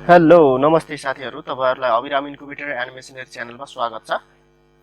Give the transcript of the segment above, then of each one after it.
Hello नमस्ते साथीहरु, तपाईहरुलाई अबिराम इन्क्युबेटर एन्ड मेसिनरी च्यानलमा स्वागत छ।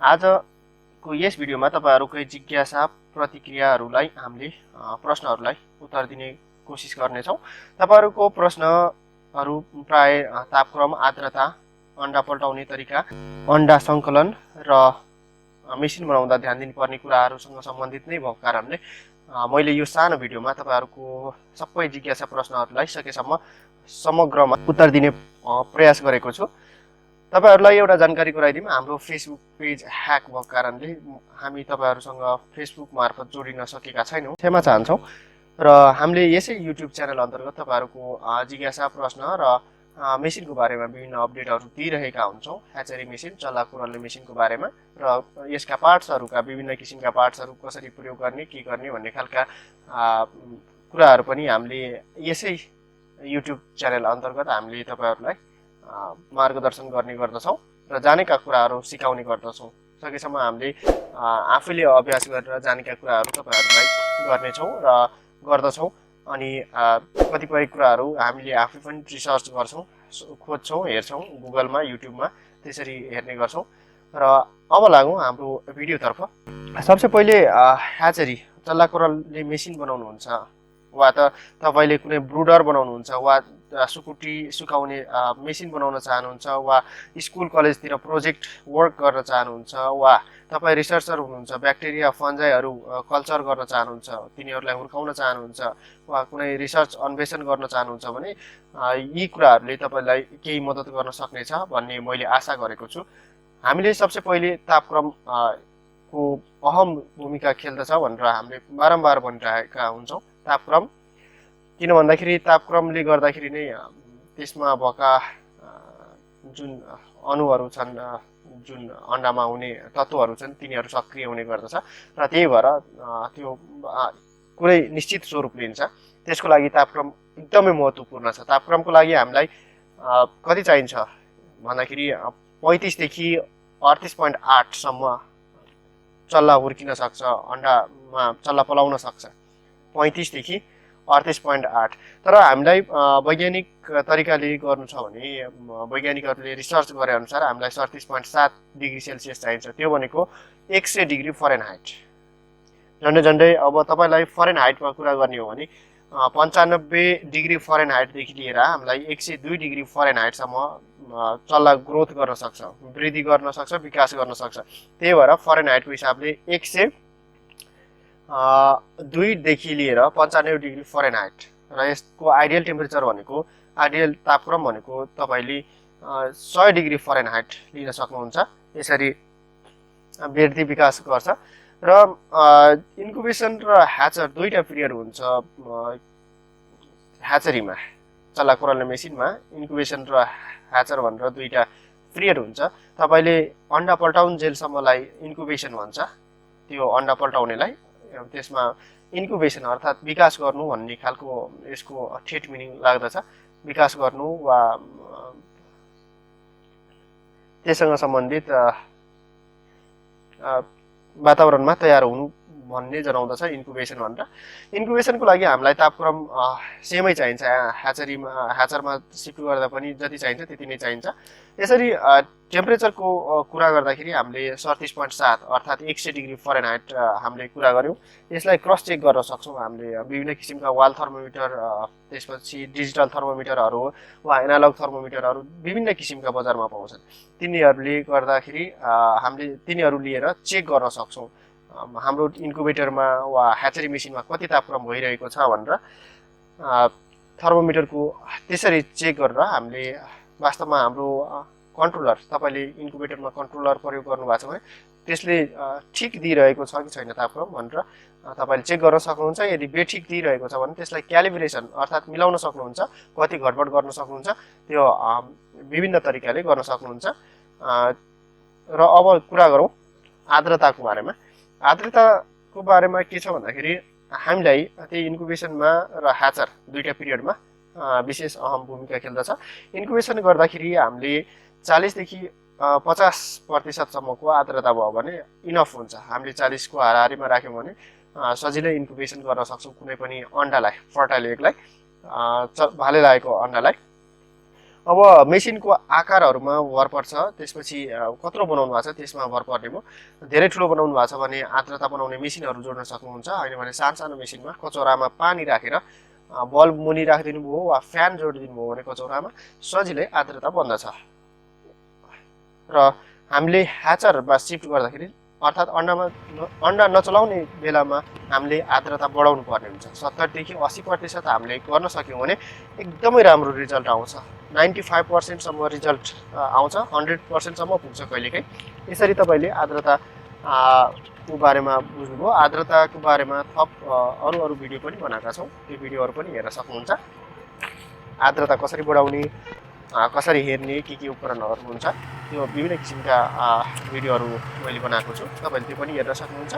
आजको यस भिडियोमा तपाईहरुकै जिज्ञासा प्रतिक्रियाहरुलाई हामीले प्रश्नहरुलाई उत्तर दिने कोसिस गर्नेछौं। तपाईहरुको प्रश्नहरु प्राय तापक्रम, आर्द्रता, अण्डा पल्टाउने तरिका, अण्डा संकलन र मेसिन बनाउँदा ध्यान दिनुपर्ने कुराहरुसँग सम्बन्धित नै भएको कारणले मैले यो सानो भिडियोमा तपाईहरुको सबै जिज्ञासा प्रश्नहरुलाई सकेसम्म समग्रमा उत्तर दिने प्रयास गरेको छु। तपाईहरुलाई एउटा जानकारी गराइदिम, हाम्रो फेसबुक पेज ह्याक भएको कारणले हामी तपाईहरुसँग फेसबुक मार्फत जोडिन सकेका छैनौं, क्षमा चाहन्छौं। र हामीले यसै युट्युब च्यानल अन्तर्गत तपाईहरुको जिज्ञासा प्रश्न र मेसिनको बारेमा विभिन्न अपडेटहरु दिइरहेका हुन्छौं। ह्याचरी मेसिन, चल्ला कुराल्ने मेसिनको बारेमा र यसका पार्ट्सहरुका विभिन्न किसिमका पार्ट्सहरु कसरी प्रयोग गर्ने, के गर्ने भन्ने खालका कुराहरु पनि हामीले यसै युट्युब च्यानल अन्तर्गत हामीले तपाईहरुलाई मार्गदर्शन गर्ने गर्दछौं र जानेका कुराहरु सिकाउने गर्दछौं। सकेसम्म हामीले आफैले अभ्यास गरेर जानेका कुराहरु तपाईहरुलाई गर्नेछौं र गर्दछौं। अनि कतिपय कुराहरु हामीले आफै पनि रिसर्च गर्छौं, खोज्छौं, हेर्छौं गुगलमा, युट्युबमा, त्यसरी हेर्ने गर्छौं। र अब लागौं हाम्रो भिडियोतर्फ। सबसे पहिले ह्याचरी, चल्ला कुराल्ने मेसिन बनाउनुहुन्छ वा त तपाईले कुनै ब्रुडर बनाउनुहुन्छ वा सुकुटी सुकाउने मेसिन बनाउन चाहनुहुन्छ वा स्कुल कलेजतिर प्रोजेक्ट वर्क गर्न चाहनुहुन्छ वा तपाई रिसर्चर हुनुहुन्छ, ब्याक्टेरिया फन्जाइहरु कल्चर गर्न चाहनुहुन्छ, तिनीहरुलाई हुर्काउन चाहनुहुन्छ वा कुनै रिसर्च अन्वेषण गर्न चाहनुहुन्छ भने यी कुराहरुले तपाईलाई केही मद्दत गर्न सक्नेछ भन्ने मैले आशा गरेको छु। हामीले सबसे पहिले तापक्रम को अहम भूमिका खेल्दछ भनेर हामीले बारम्बार भनिरहेका हुन्छौं। तापक्रम किन भन्दाखेरि तापक्रमले गर्दाखेरि नै त्यसमा भएका जुन अणुहरु छन्, जुन अण्डामा हुने तत्वहरु छन्, तिनीहरु सक्रिय हुने गर्दछ र त्यही भएर त्यो कुनै निश्चित स्वरूप लिन्छ। त्यसको लागि तापक्रम एकदमै महत्त्वपूर्ण छ। तापक्रमको लागि हामीलाई कति चाहिन्छ भन्दाखेरि 35 देखि 38.8 सम्म चल्ला हुर्किन सक्छ, अण्डामा चल्ला पलाउन सक्छ। 35 देखि 38.8। तर हामीलाई वैज्ञानिक तरिकाले गर्नु छ भने वैज्ञानिकहरूले रिसर्च गरे अनुसार हामीलाई 37.7 डिग्री सेल्सियस चाहिन्छ। त्यो भनेको 100 डिग्री फरेनहाइट। झन्डै झन्डै अब तपाईलाई फरेनहाइटमा कुरा गर्ने हो भने 95 डिग्री फरेनहाइट देखि लिएर हामीलाई 102 डिग्री फरेनहाइट सम्म चल्ला ग्रोथ गर्न सक्छ, वृद्धि गर्न सक्छ, विकास गर्न सक्छ। त्यही भएर फरेनहाइटको हिसाबले 102 देखि लिएर 95 डिग्री फरेनहाइट र यसको आइडियल टेम्परेचर भनेको, आइडियल तापक्रम भनेको तपाईले 100 डिग्री फरेनहाइट लिन सक्नुहुन्छ। यसरी वृद्धि विकास गर्छ र इन्क्युबेसन र ह्याचर दुईटा पिरियड हुन्छ ह्याचरीमा। चल्ला कुराल्ने मेसिनमा इन्क्युबेसन र ह्याचर भनेर दुईटा पिरियड हुन्छ। तपाईले अण्डा पल्टाउन जेलसम्मलाई इन्क्युबेसन भन्छ, त्यो अण्डा पल्टाउनेलाई। त्यसमा इन्क्युबेसन अर्थात विकास गर्नु भन्ने खालको यसको ठेट मिनिङ लाग्दछ। विकास गर्नु वा त्यससँग सम्बन्धित वातावरणमा तयार हुनु भन्ने जनाउँदछ इन्क्युबेसन भनेर। इन्क्युबेसनको लागि हामीलाई तापक्रम सेमै चाहिन्छ। ह्याचरमा सिफ्ट गर्दा पनि जति चाहिन्छ त्यति नै चाहिन्छ। यसरी टेम्परेचरको कुरा गर्दाखेरि हामीले 37.7 अर्थात 100 डिग्री फरेनहाइट हामीले कुरा गर्यौं। यसलाई क्रस चेक गर्न सक्छौं हामीले विभिन्न किसिमका वाल थर्मोमिटर, त्यसपछि डिजिटल थर्मोमिटरहरु वा एनालग थर्मोमिटरहरु विभिन्न किसिमका बजारमा पाउँछन्। तिनीहरुले गर्दाखेरि हामीले तिनीहरु लिएर चेक गर्न सक्छौं हाम्रो इन्क्युबेटरमा वा ह्याचरी मेसिनमा कति तापक्रम भइरहेको छ भनेर। थर्मोमिटरको त्यसरी चेक गरेर हामीले वास्तवमा हाम्रो कन्ट्रोलर, तपाईले इन्क्युबेटरमा कन्ट्रोलर प्रयोग गर्नु भएको छ भने त्यसले ठीक दिइरहेको छ कि छैन तापक्रम भनेर तपाईले चेक गर्न सक्नुहुन्छ। यदि बेठिक दिइरहेको छ भने त्यसलाई क्यालिब्रेसन अर्थात मिलाउन सक्नुहुन्छ, कति घटबड गर्न सक्नुहुन्छ, त्यो विभिन्न तरिकाले गर्न सक्नुहुन्छ। र अब कुरा गरौं आर्द्रताको बारेमा। आर्द्रताको बारेमा के छ भन्दाखेरि हामीलाई त्यही इन्क्युबेसनमा र ह्याचर दुईटा पिरियडमा विशेष अहम भूमिका खेल्दछ। इन्क्युबेसन गर्दाखेरि हामीले 40 देखि 50% सम्मको आर्द्रता भयो भने इनफ हुन्छ। हामीले 40 को हाराहारीमा राख्यौं भने सजिलै इन्क्युबेसन गर्न सक्छौं कुनै पनि अण्डालाई, फर्टाइल एगलाई, भाले लागेको अण्डालाई। अब मेसिनको आकारहरुमा भर पर्छ, त्यसपछि कत्रो बनाउनु भएको छ त्यसमा भर पर्ने भयो। धेरै ठुलो बनाउनु भएको छ भने आर्द्रता बनाउने मेसिनहरु जोड्न सक्नुहुन्छ, हैन भने सानो मेसिनमा कचौरामा पानी राखेर बल्ब मुनि राखिदिनु भयो वा फ्यान जोडिदिनु भयो भने कचौरामा सजिलै आर्द्रता बन्दछ। र हामीले ह्याचरमा शिफ्ट गर्दाखेरि अर्थात अन्डा नचलाउने बेलामा हामीले आर्द्रता बढाउनु पर्ने हुन्छ। 70 देखि 80% हामीले गर्न सक्यौं भने एकदमै राम्रो रिजल्ट आउँछ। 95% सम्म रिजल्ट आउँछ, 100% सम्म पुग्छ कहिलेकाहीँ। यसरी तपाईले आर्द्रता को बारेमा बुझ्नुभयो। आर्द्रताको बारेमा थप अरु भिडियो पनि बनाएका छौं, त्यो भिडियोहरु पनि हेर्न सक्नुहुन्छ। आर्द्रता कसरी बढाउने, कसरी हेर्ने, के उपकरणहरु हुन्छ, त्यो विभिन्न किसिमका भिडियोहरु मैले बनाएको छु, तपाईले त्यो पनि हेर्न सक्नुहुन्छ।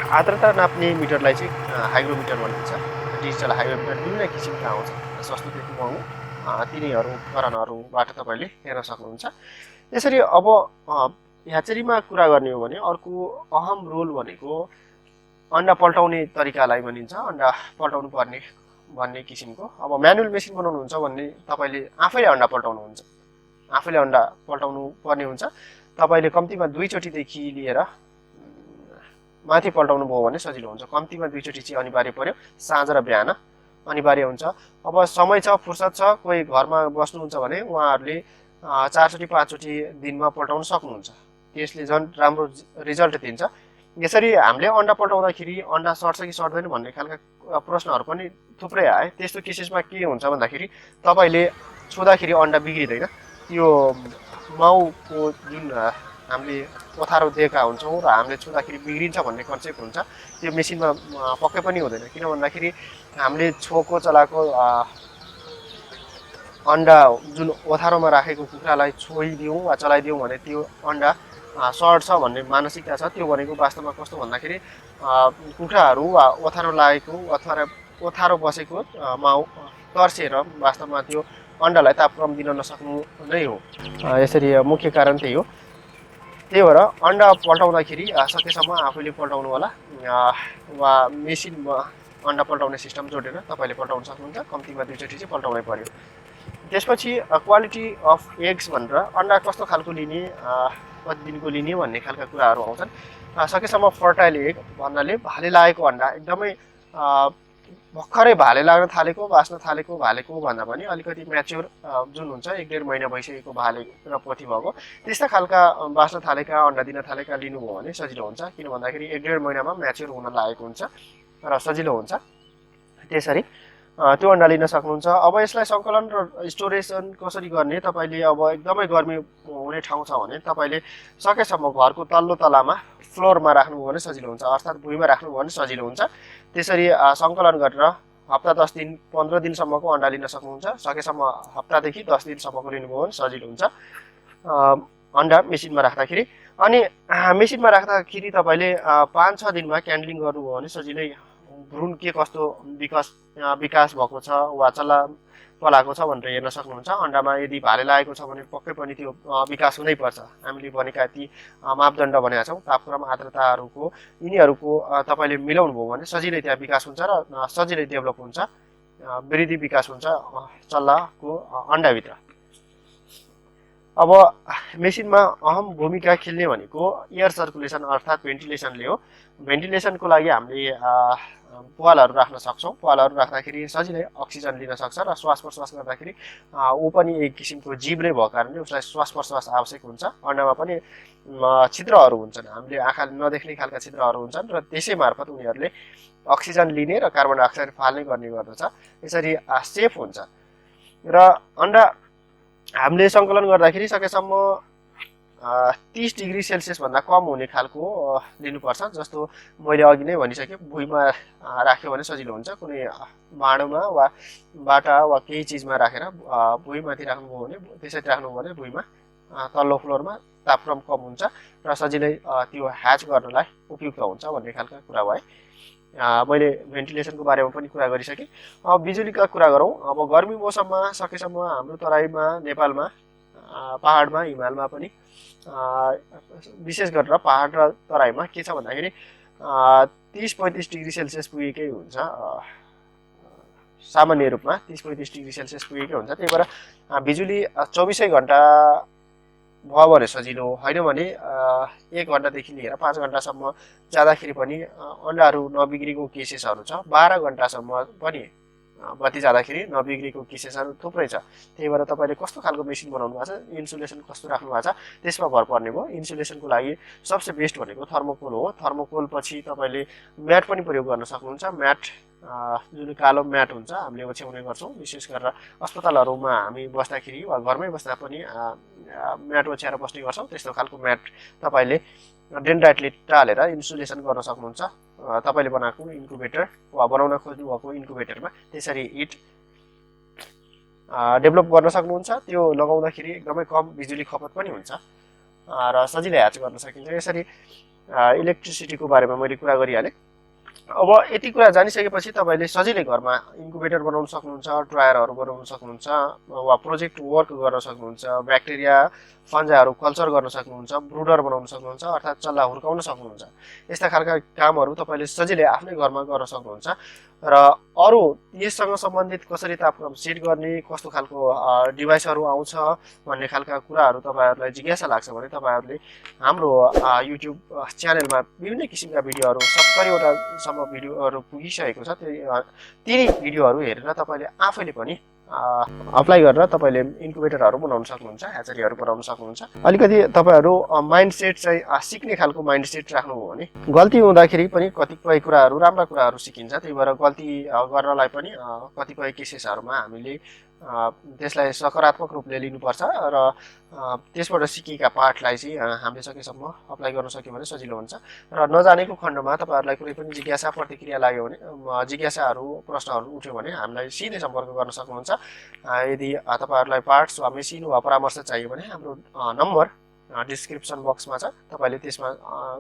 आर्द्रता नाप्ने मिटरलाई चाहिँ हाइग्रोमिटर भनिन्छ। डिजिटल हाइग्रोमिटर विभिन्न किसिमका आउँछ, सस्तोदेखि महँगो, तिनीहरु उपकरणहरुबाट तपाईले हेर्न सक्नुहुन्छ। यसरी अब ह्याचरीमा कुरा गर्ने हो भने अर्को अहम रोल भनेको अन्डा पल्टाउने तरिकालाई भनिन्छ। अन्डा पल्टाउनु पर्ने भन्ने किसिमको। अब म्यानुअल मेसिन बनाउनुहुन्छ भन्ने तपाईले आफैले अन्डा पल्टाउनुहुन्छ, आफैले अन्डा पल्टाउनु पर्ने हुन्छ। तपाईले कम्तिमा 2 चोटीदेखि लिएर माथि पल्टाउनु भयो भने सजिलो हुन्छ। कम्तिमा 2 चोटी चाहिँ अनिवार्य पर्यो, साँझ र बिहान अनिवार्य हुन्छ। अब समय छ, फुर्सद छ, कोही घरमा बस्नुहुन्छ भने उहाँहरुले 4 चोटी 5 चोटी दिनमा पल्टाउन सक्नुहुन्छ। त्यसले झन् राम्रो रिजल्ट दिन्छ। यसरी हामीले अन्डा पल्टाउँदाखेरि अन्डा सर्छ कि सर्दैन भन्ने खालका प्रश्नहरु पनि थुप्रै आए। त्यस्तो केसेसमा के हुन्छ भन्दाखेरि तपाईले छुँदाखेरि अन्डा बिग्रिदैन, त्यो माउको जुन हामीले ओथारो दिएका हुन्छौं र हामीले छुँदाखेरि बिग्रिन्छ भन्ने कन्सेप्ट हुन्छ, त्यो मेसिनमा पक्कै पनि हुँदैन। किन भन्दाखेरि हामीले छोको चलाको अन्डा जुन ओथारोमा राखेको कुखुरालाई छोइदियौं वा चलाइदियौं भने त्यो अन्डा सर्ट्छ भन्ने मानसिकता छ। त्यो भनेको वास्तवमा कस्तो भन्दाखेरि कुखुराहरु वा ओथारो लागेको अथवा ओथारो बसेको माउ तर्सेर वास्तवमा त्यो अन्डालाई तापक्रम दिन नसक्नु नै हो। यसरी मुख्य कारण त्यही हो। त्यही भएर अन्डा पल्टाउँदाखेरि सकेसम्म आफैले पल्टाउनु होला वा मेसिनमा अन्डा पल्टाउने सिस्टम जोडेर तपाईले पल्टाउन सक्नुहुन्छ। कम्तिमा 2 चोटी चाहिँ पल्टाउनै पर्यो। त्यसपछि क्वालिटी अफ एग्स भनेर अन्डा कस्तो खालको लिने, कति दिनको लिने भन्ने खालका कुराहरु आउँछन्। सकेसम्म फर्टाइल एग भन्नाले भाले लागेको अन्डा, एकदमै भर्खरै भाले लाग्न थालेको, बास्न थालेको भालेको भन्दा पनि अलिकति म्याच्योर जुन हुन्छ 1.5 महिना भइसकेको भाले र पोथी भएको त्यस्ता खालका बास्न थालेका, अन्डा दिन थालेका लिनुभयो भने सजिलो हुन्छ। किन भन्दाखेरि 1.5 महिनामा म्याच्योर हुन लागेको हुन्छ र सजिलो हुन्छ। त्यसरी त्यो अन्डा लिन सक्नुहुन्छ। अब यसलाई संकलन र स्टोरेसन कसरी गर्ने, तपाईले अब एकदमै गर्मी हुने ठाउँ छ भने तपाईले सकेसम्म घरको तल्लो तलामा फ्लोरमा राख्नुभयो भने सजिलो हुन्छ, अर्थात भुइँमा राख्नुभयो भने सजिलो हुन्छ। त्यसरी संकलन गरेर हप्ता 10 दिन 15 दिनसम्मको अन्डा लिन सक्नुहुन्छ। सकेसम्म हप्तादेखि 10 दिनसम्मको लिनुभयो भने सजिलो हुन्छ अन्डा मेसिनमा राख्दाखेरि। अनि मेसिनमा राख्दाखेरि तपाईले 5-6 दिनमा क्यान्डलिङ गर्नुभयो भने सजिलै भ्रूण के कस्तो विकास भएको छ वा चल्ला पलाएको छ भनेर हेर्न सक्नुहुन्छ। अन्डामा यदि भाले लागेको छ भने पक्कै पनि त्यो विकास हुनै पर्छ। हामीले भनेका ती मापदण्ड भनेका छौं, तापक्रम, आर्द्रताहरुको, यिनीहरुको तपाईले मिलाउनु भयो भने सजिलै त्यहाँ विकास हुन्छ र सजिलै डेभलप हुन्छ, वृद्धि विकास हुन्छ चल्लाको अन्डाभित्र। अब मेसिनमा अहम भूमिका खेल्ने भनेको एयर सर्कुलेसन अर्थात भेन्टिलेसनले हो। भेन्टिलेसनको लागि हामीले पालहरु राख्न सक्छौं। पालहरु राख्दाखेरि सजिलै अक्सिजन लिन सक्छ र श्वास प्रश्वास गर्दाखेरि ऊ पनि एक किसिमको जीव नै भएको कारणले उसलाई श्वास प्रश्वास आवश्यक हुन्छ। अन्डामा पनि छिद्रहरु हुन्छन्, हामीले आँखाले नदेख्ने खालका छिद्रहरु हुन्छन् र त्यसै मार्फत उनीहरुले अक्सिजन लिने र कार्बन डाइअक्साइड फाल्ने गर्ने गर्दछ। यसरी सेफ हुन्छ। र अन्डा हामीले संकलन गर्दाखेरि सकेसम्म 30 डिग्री सेल्सियस भन्दा कम हुने खालको लिनुपर्छ। जस्तो मैले अघि नै भनिसके, भुइँमा राख्यो भने सजिलो हुन्छ। कुनै भाँडोमा वा बाटा वा केही चीजमा राखेर भुइँमाथि राख्नुभयो भने, त्यसरी राख्नुभयो भने भुइँमा तल्लो फ्लोरमा तापक्रम कम हुन्छ र सजिलै त्यो ह्याच गर्नलाई उपयुक्त हुन्छ भन्ने खालका कुरा भए। मैले भेन्टिलेसनको बारेमा पनि कुरा गरिसके। अब बिजुलीका कुरा गरौँ। अब गर्मी मौसममा सकेसम्म हाम्रो तराईमा, नेपालमा, पहाडमा, हिमालमा पनि विशेष गरेर पहाड र तराईमा के छ भन्दाखेरि 30-35 डिग्री सेल्सियस पुगेकै हुन्छ सामान्य रूपमा 30-35 डिग्री सेल्सियस पुगेकै हुन्छ। त्यही भएर बिजुली 24 घण्टा भयो भने सजिलो, होइन भने 1 घण्टादेखि लिएर 5 घण्टासम्म जाँदाखेरि पनि अन्डाहरू नबिग्रेको केसेसहरू छ। 12 घण्टासम्म पनि बत्ती जाँदाखेरि नबिग्रेको केसेसहरू थुप्रै छ। त्यही भएर तपाईँले कस्तो खालको मेसिन बनाउनु भएको छ, इन्सुलेसन कस्तो राख्नु भएको छ त्यसमा भर पर्ने भयो। इन्सुलेसनको लागि सबसे बेस्ट भनेको थर्मोकोल हो। थर्मोकोल पछि तपाईँले म्याट पनि प्रयोग गर्न सक्नुहुन्छ। म्याट जुन कालो म्याट हुन्छ हामीले ओछ्याउने गर्छौँ, विशेष गरेर अस्पतालहरूमा हामी बस्दाखेरि वा घरमै बस्दा पनि म्याट ओछ्याएर बस्ने गर्छौँ। त्यस्तो खालको म्याट तपाईँले डेन्ड्राइटले टालेर इन्सुलेसन गर्न सक्नुहुन्छ। तपाईँले बनाएको इन्क्युबेटर वा बनाउन खोज्नु भएको इन्क्युबेटरमा त्यसरी हिट डेभलप गर्न सक्नुहुन्छ। त्यो लगाउँदाखेरि एकदमै कम बिजुली खपत पनि हुन्छ र सजिलै ह्याच गर्न सकिन्छ। यसरी इलेक्ट्रिसिटीको बारेमा मैले कुरा गरिहालेँ। अब यति कुरा जानिसकेपछि तपाईँले सजिलै घरमा इन्क्युबेटर बनाउन सक्नुहुन्छ, ड्रायरहरू बनाउन सक्नुहुन्छ वा प्रोजेक्ट वर्क गर्न सक्नुहुन्छ, ब्याक्टेरिया फन्जाहरू कल्चर गर्न सक्नुहुन्छ, ब्रुडर बनाउन सक्नुहुन्छ, अर्थात् चल्ला हुर्काउन सक्नुहुन्छ। यस्ता खालका कामहरू तपाईँले सजिलै आफ्नै घरमा गर्न सक्नुहुन्छ। र अरू यससँग सम्बन्धित कसरी तापक्रम सेट गर्ने, कस्तो खालको डिभाइसहरू आउँछ भन्ने खालका कुराहरू तपाईँहरूलाई जिज्ञासा लाग्छ भने तपाईँहरूले हाम्रो युट्युब च्यानलमा विभिन्न किसिमका भिडियोहरू 70वटासम्म भिडियोहरू पुगिसकेको छ। तिनी भिडियोहरू हेरेर तपाईँले आफैले पनि अप्लाई गरेर तपाईँले इन्क्युबेटरहरू बनाउन सक्नुहुन्छ, ह्याचरीहरू बनाउन सक्नुहुन्छ। अलिकति तपाईँहरू माइन्डसेट चाहिँ सिक्ने खालको माइन्डसेट राख्नुभयो भने गल्ती हुँदाखेरि पनि कतिपय कुराहरू राम्रा कुराहरू सिकिन्छ। त्यही भएर गल्ती गर्नलाई पनि कतिपय केसेसहरूमा हामीले त्यसलाई सकारात्मक रूपले लिनुपर्छ र त्यसबाट सिकेका पाठलाई चाहिँ हामीले सकेसम्म अप्लाई गर्न सक्यो भने सजिलो हुन्छ। र नजानेको खण्डमा तपाईँहरूलाई कुनै पनि जिज्ञासा प्रतिक्रिया लाग्यो भने जिज्ञासाहरू प्रश्नहरू उठ्यो भने हामीलाई सिधै सम्पर्क गर्न सक्नुहुन्छ। यदि तपाईँहरूलाई पार्ट्स वा मेसिन वा परामर्श चाहियो भने हाम्रो नम्बर डिस्क्रिप्सन बक्समा छ, तपाईँले त्यसमा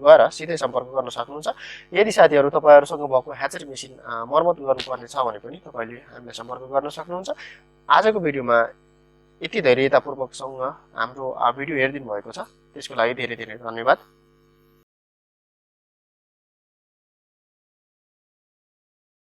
गएर सिधै सम्पर्क गर्न सक्नुहुन्छ। यदि साथीहरू तपाईँहरूसँग भएको ह्याचरी मेसिन मर्मत गर्नुपर्ने छ भने पनि तपाईँले हामीलाई सम्पर्क गर्न सक्नुहुन्छ। आजको भिडियोमा यति धैर्यतापूर्वकसँग हाम्रो भिडियो हेरिदिनु भएको छ, त्यसको लागि धेरै धेरै धन्यवाद।